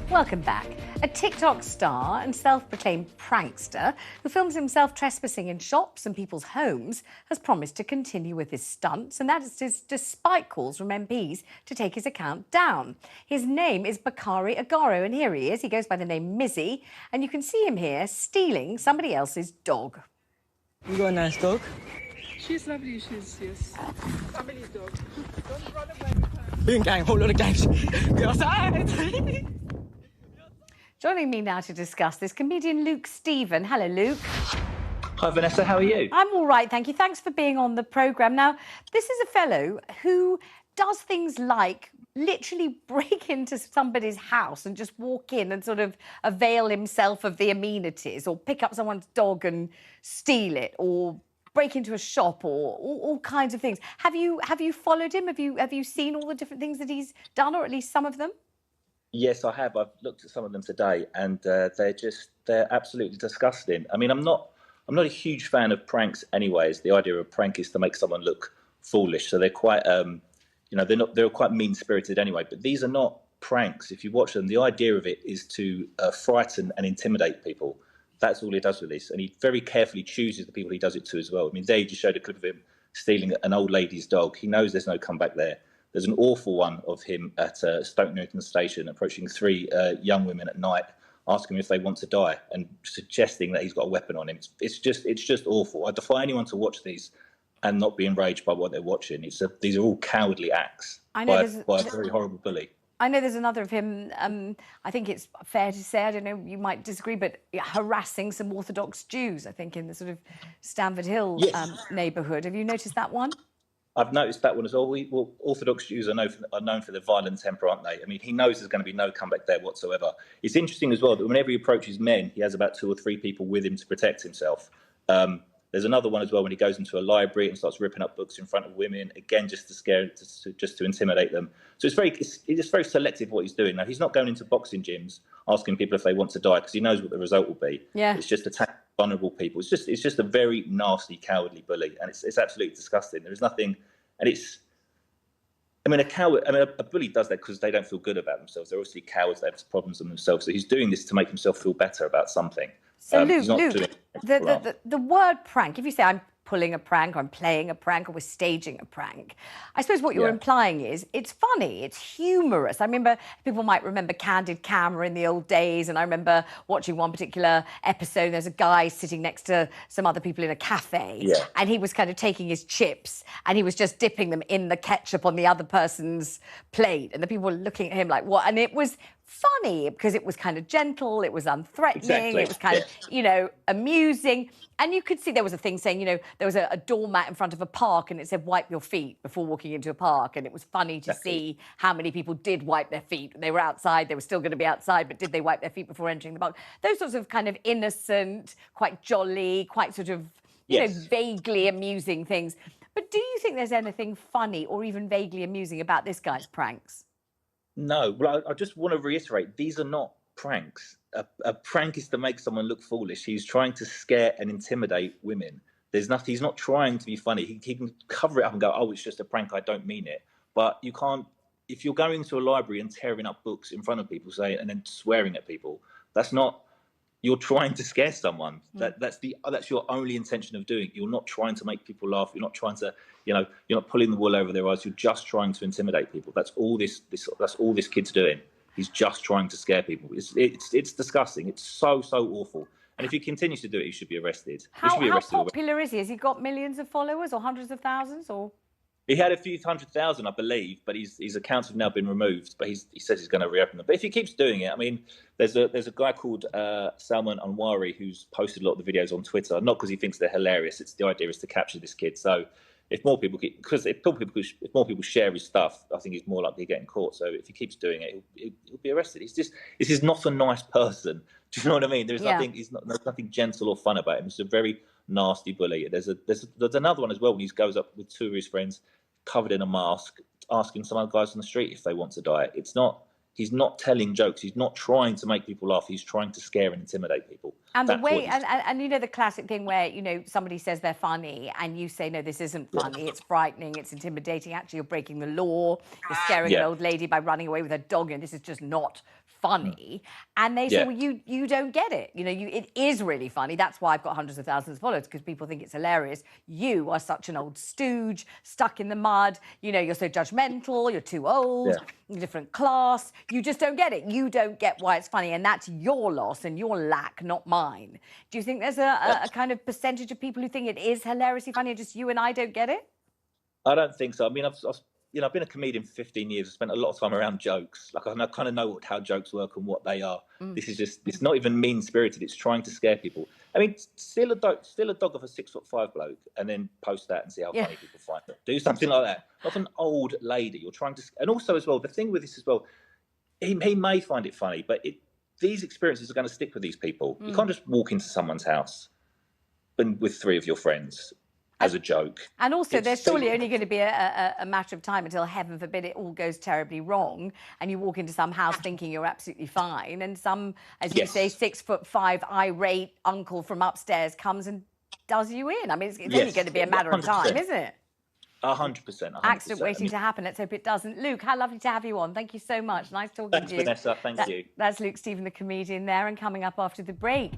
Welcome back. A TikTok star and self-proclaimed prankster who films himself trespassing in shops and people's homes has promised to continue with his stunts, and that is despite calls from MPs to take his account down. His name is Bacari Ogarro, and here he is. He goes by the name Mizzy, and you can see him here stealing somebody else's dog. You got a nice dog? She's lovely, she's, yes. Family dog. Don't run away with her. Boom gang, whole lot of gangs. Get outside! Joining me now to discuss this, comedian Luke Stephen. Hello, Luke. Hi, Vanessa. How are you? I'm all right, thank you. Thanks for being on the programme. Now, this is a fellow who does things like literally break into somebody's house and just walk in and sort of avail himself of the amenities, or pick up someone's dog and steal it, or break into a shop, or all kinds of things. Have you followed him? Have you seen all the different things that he's done, or at least some of them? Yes, I have. I've looked at some of them today, and they're absolutely disgusting. I mean, I'm not a huge fan of pranks, anyways. The idea of a prank is to make someone look foolish, so they're quite, they're quite mean-spirited anyway. But these are not pranks. If you watch them, the idea of it is to frighten and intimidate people. That's all he does with this, and he very carefully chooses the people he does it to as well. I mean, there you just showed a clip of him stealing an old lady's dog. He knows there's no comeback there. There's an awful one of him at Stoke Newington Station approaching three young women at night, asking them if they want to die and suggesting that he's got a weapon on him. It's just awful. I defy anyone to watch these and not be enraged by what they're watching. These are all cowardly acts by a very horrible bully. I know there's another of him, I think it's fair to say, I don't know, you might disagree, but harassing some Orthodox Jews, I think, in the sort of Stamford Hill neighbourhood. Have you noticed that one? I've noticed that one as well. Orthodox Jews are known for their violent temper, aren't they? I mean, he knows there's going to be no comeback there whatsoever. It's interesting as well that whenever he approaches men, he has about 2 or 3 people with him to protect himself. There's another one as well when he goes into a library and starts ripping up books in front of women, again, just to scare, just to intimidate them. So it's very selective what he's doing. Now, he's not going into boxing gyms asking people if they want to die, because he knows what the result will be. Yeah. It's just attacking vulnerable people. It's just a very nasty, cowardly bully, and it's absolutely disgusting. There is nothing, and a bully does that because they don't feel good about themselves. They're obviously cowards. They have problems with themselves. So he's doing this to make himself feel better about something. So Luke, the word prank, if you say I'm pulling a prank, or I'm playing a prank, or we're staging a prank, I suppose what you're implying is it's funny, it's humorous. I remember, people might remember Candid Camera in the old days, and I remember watching one particular episode. There's a guy sitting next to some other people in a cafe, and he was kind of taking his chips and he was just dipping them in the ketchup on the other person's plate, and the people were looking at him like, what? And it was funny because it was kind of gentle, it was unthreatening, it was kind of, amusing. And you could see there was a thing saying, there was a doormat in front of a park and it said, wipe your feet before walking into a park. And it was funny to see how many people did wipe their feet. They were outside, they were still going to be outside, but did they wipe their feet before entering the park? Those sorts of kind of innocent, quite jolly, quite sort of, vaguely amusing things. But do you think there's anything funny or even vaguely amusing about this guy's pranks? No, well, I just want to reiterate, these are not pranks. A prank is to make someone look foolish. He's trying to scare and intimidate women. There's nothing. He's not trying to be funny. He can cover it up and go, "Oh, it's just a prank. I don't mean it." But you can't. If you're going to a library and tearing up books in front of people, and then swearing at people, that's not. You're trying to scare someone. That's your only intention of doing it. You're not trying to make people laugh. You're not trying to, you're not pulling the wool over their eyes. You're just trying to intimidate people. That's all that's all this kid's doing. He's just trying to scare people. It's disgusting. It's so awful. And if he continues to do it, he should be arrested. How popular is he? Has he got millions of followers or hundreds of thousands or? He had a few 100,000, I believe, but his accounts have now been removed. But he says he's going to reopen them. But if he keeps doing it, I mean, there's a guy called Salman Anwari who's posted a lot of the videos on Twitter, not because he thinks they're hilarious. It's the idea is to capture this kid. So if more people share his stuff, I think he's more likely getting caught. So if he keeps doing it, he'll be arrested. This is not a nice person. Do you know what I mean? There's nothing gentle or fun about him. He's a very nasty bully. There's another one as well when he goes up with 2 of his friends, covered in a mask, asking some other guys on the street if they want to die. He's not telling jokes. He's not trying to make people laugh. He's trying to scare and intimidate people. And the That's way, what and you know, the classic thing where, you know, somebody says they're funny and you say, no, this isn't funny, it's frightening, it's intimidating, actually you're breaking the law, you're scaring an old lady by running away with her dog, and this is just not funny. And they say, well, you don't get it. You know, it is really funny. That's why I've got hundreds of thousands of followers, because people think it's hilarious. You are such an old stooge, stuck in the mud. You know, you're so judgmental, you're too old, you're a different class. You just don't get it. You don't get why it's funny. And that's your loss and your lack, not mine. Do you think there's a kind of percentage of people who think it is hilariously funny and just you and I don't get it? I don't think so. I mean, I've been a comedian for 15 years. I spent a lot of time around jokes. Like, I kind of know how jokes work and what they are. This is just, it's not even mean-spirited. It's trying to scare people. I mean, steal a dog of a 6'5" bloke and then post that and see how funny people find it. Do something like that. Not an old lady. You're trying to, and also as well, the thing with this as well, he may find it funny, but these experiences are going to stick with these people. You can't just walk into someone's house and with 3 of your friends as a joke. And also, there's surely only going to be a matter of time until, heaven forbid, it all goes terribly wrong and you walk into some house thinking you're absolutely fine, and some, as you say, 6'5" irate uncle from upstairs comes and does you in. I mean, it's only going to be a matter of time, isn't it? 100%. Accident waiting to happen. Let's hope it doesn't. Luke, how lovely to have you on. Thank you so much. Nice talking to you. Thanks, Vanessa. Thank you. That's Luke Stephen, the comedian there, and coming up after the break.